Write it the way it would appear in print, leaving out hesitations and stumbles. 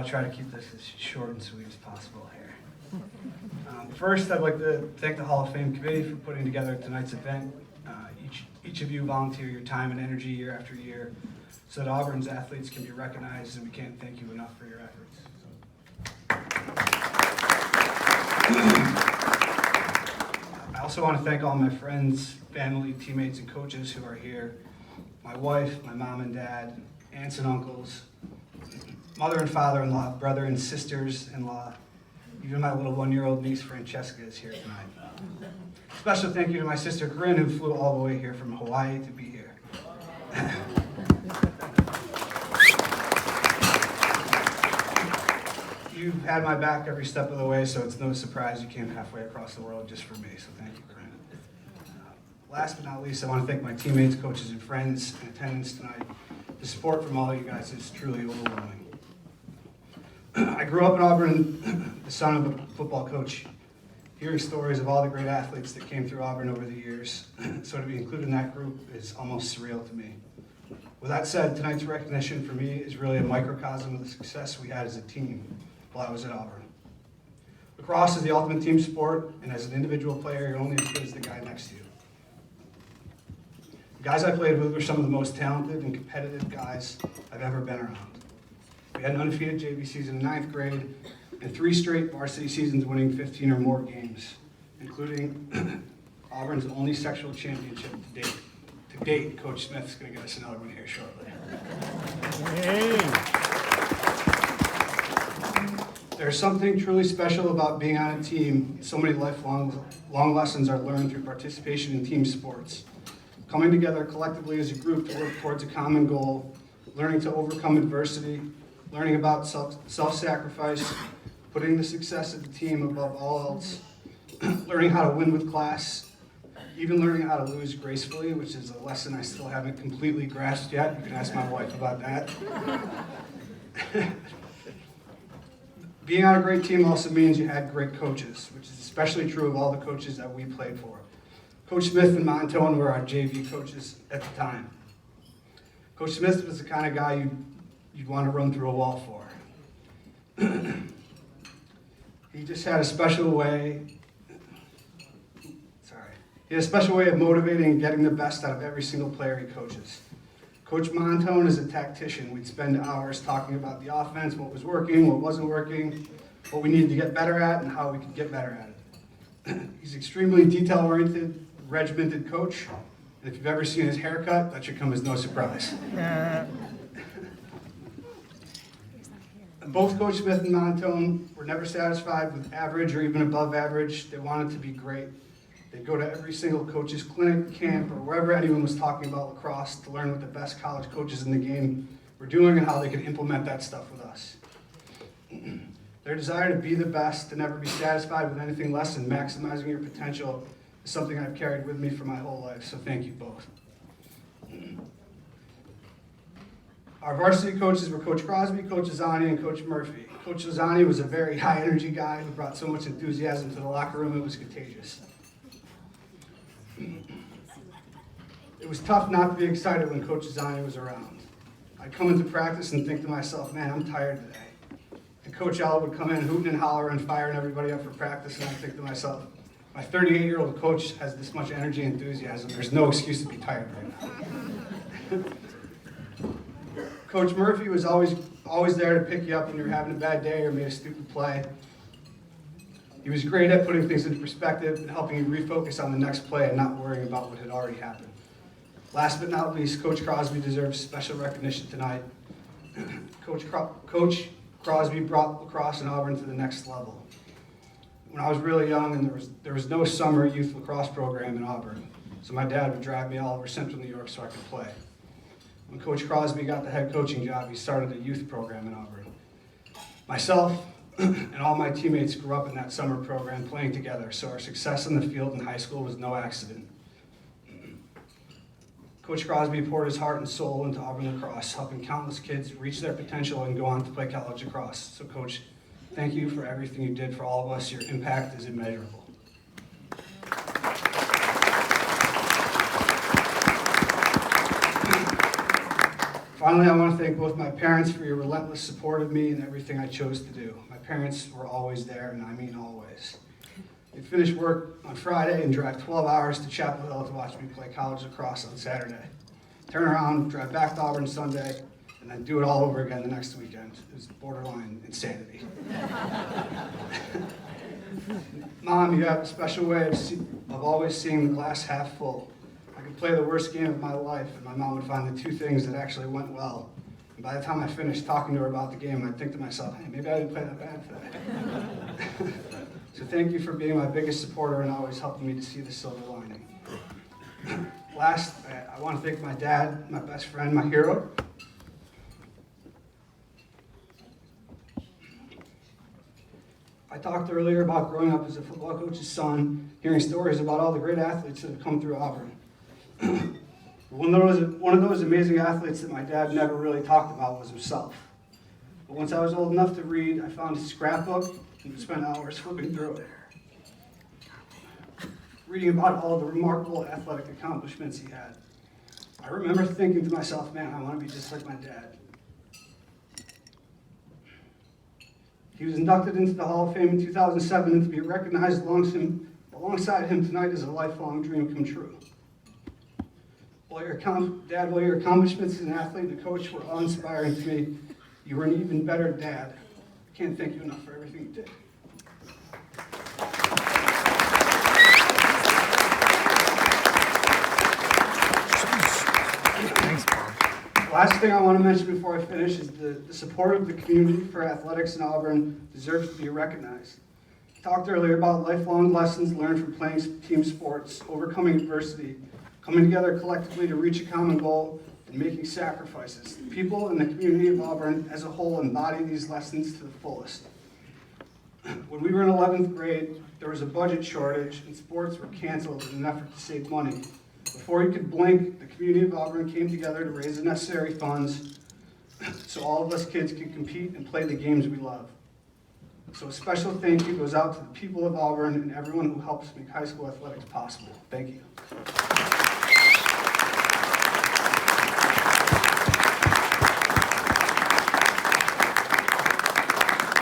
I'll try to keep this as short and sweet as possible here. First, I'd like to thank the Hall of Fame committee for putting together tonight's event. Each of you volunteer your time and energy year after year so that Auburn's athletes can be recognized, and we can't thank you enough for your efforts. I also want to thank all my friends, family, teammates, and coaches who are here. My wife, my mom and dad, aunts and uncles, mother and father-in-law, brother and sisters-in-law, even my little 1-year-old niece Francesca is here tonight. Special thank you to my sister Corinne, who flew all the way here from Hawaii to be here. You've had my back every step of the way, so it's no surprise you came halfway across the world just for me, so thank you, Corinne. Last but not least, I want to thank my teammates, coaches, and friends in attendance tonight. The support from all of you guys is truly overwhelming. I grew up in Auburn, the son of a football coach. Hearing stories of all the great athletes that came through Auburn over the years, so to be included in that group is almost surreal to me. With that said, tonight's recognition for me is really a microcosm of the success we had as a team while I was at Auburn. Lacrosse is the ultimate team sport, and as an individual player, you're only as good as the guy next to you. The guys I played with were some of the most talented and competitive guys I've ever been around. We had an undefeated JV season in 9th grade, and 3 straight varsity seasons winning 15 or more games, including Auburn's only sectional championship to date. To date, Coach Smith's going to get us another one here shortly. Hey. There's something truly special about being on a team. So many lifelong lessons are learned through participation in team sports. Coming together collectively as a group to work towards a common goal, learning to overcome adversity, learning about self-sacrifice, putting the success of the team above all else, learning how to win with class, even learning how to lose gracefully, which is a lesson I still haven't completely grasped yet. You can ask my wife about that. Being on a great team also means you had great coaches, which is especially true of all the coaches that we played for. Coach Smith and Montone were our JV coaches at the time. Coach Smith was the kind of guy you'd want to run through a wall for. He just had a special way, he had a special way of motivating and getting the best out of every single player he coaches. Coach Montone is a tactician. We'd spend hours talking about the offense, what was working, what wasn't working, what we needed to get better at, and how we could get better at it. He's extremely detail-oriented, regimented coach, and if you've ever seen his haircut, that should come as no surprise. Both Coach Smith and Montone were never satisfied with average or even above average. They wanted to be great. They'd go to every single coach's clinic, camp, or wherever anyone was talking about lacrosse to learn what the best college coaches in the game were doing and how they could implement that stuff with us. Their desire to be the best, to never be satisfied with anything less than maximizing your potential, is something I've carried with me for my whole life, so thank you both. Our varsity coaches were Coach Crosby, Coach Azzani, and Coach Murphy. Coach Azzani was a very high-energy guy who brought so much enthusiasm to the locker room, it was contagious. It was tough not to be excited when Coach Azzani was around. I'd come into practice and think to myself, man, I'm tired today. And Coach L would come in hooting and hollering and firing everybody up for practice, and I'd think to myself, my 38-year-old coach has this much energy and enthusiasm, there's no excuse to be tired right now. Coach Murphy was always there to pick you up when you were having a bad day or made a stupid play. He was great at putting things into perspective and helping you refocus on the next play and not worrying about what had already happened. Last but not least, Coach Crosby deserves special recognition tonight. Coach Crosby brought lacrosse in Auburn to the next level. When I was really young and there was no summer youth lacrosse program in Auburn, so my dad would drive me all over central New York so I could play. When Coach Crosby got the head coaching job, he started a youth program in Auburn. Myself and all my teammates grew up in that summer program playing together, so our success in the field in high school was no accident. Coach Crosby poured his heart and soul into Auburn lacrosse, helping countless kids reach their potential and go on to play college lacrosse. So Coach, thank you for everything you did for all of us. Your impact is immeasurable. Finally, I want to thank both my parents for your relentless support of me and everything I chose to do. My parents were always there, and I mean always. They'd finish work on Friday and drive 12 hours to Chapel Hill to watch me play college lacrosse on Saturday. Turn around, drive back to Auburn Sunday, and then do it all over again the next weekend. It was borderline insanity. Mom, you have a special way of always seeing the glass half full. I could play the worst game of my life, and my mom would find the two things that actually went well. And by the time I finished talking to her about the game, I'd think to myself, hey, maybe I didn't play that bad today. So thank you for being my biggest supporter and always helping me to see the silver lining. Last, I want to thank my dad, my best friend, my hero. I talked earlier about growing up as a football coach's son, hearing stories about all the great athletes that have come through Auburn. One of those amazing athletes that my dad never really talked about was himself. But once I was old enough to read, I found his scrapbook and would spend hours flipping through it, reading about all the remarkable athletic accomplishments he had. I remember thinking to myself, man, I want to be just like my dad. He was inducted into the Hall of Fame in 2007, and to be recognized alongside him tonight is a lifelong dream come true. Dad, while your accomplishments as an athlete and a coach were awe-inspiring to me, you were an even better dad. I can't thank you enough for everything you did. Thanks, Bob. Last thing I want to mention before I finish is the support of the community for athletics in Auburn deserves to be recognized. I talked earlier about lifelong lessons learned from playing team sports, overcoming adversity, coming together collectively to reach a common goal, and making sacrifices. The people in the community of Auburn as a whole embody these lessons to the fullest. When we were in 11th grade, there was a budget shortage and sports were canceled in an effort to save money. Before you could blink, the community of Auburn came together to raise the necessary funds so all of us kids could compete and play the games we love. So a special thank you goes out to the people of Auburn and everyone who helps make high school athletics possible. Thank you.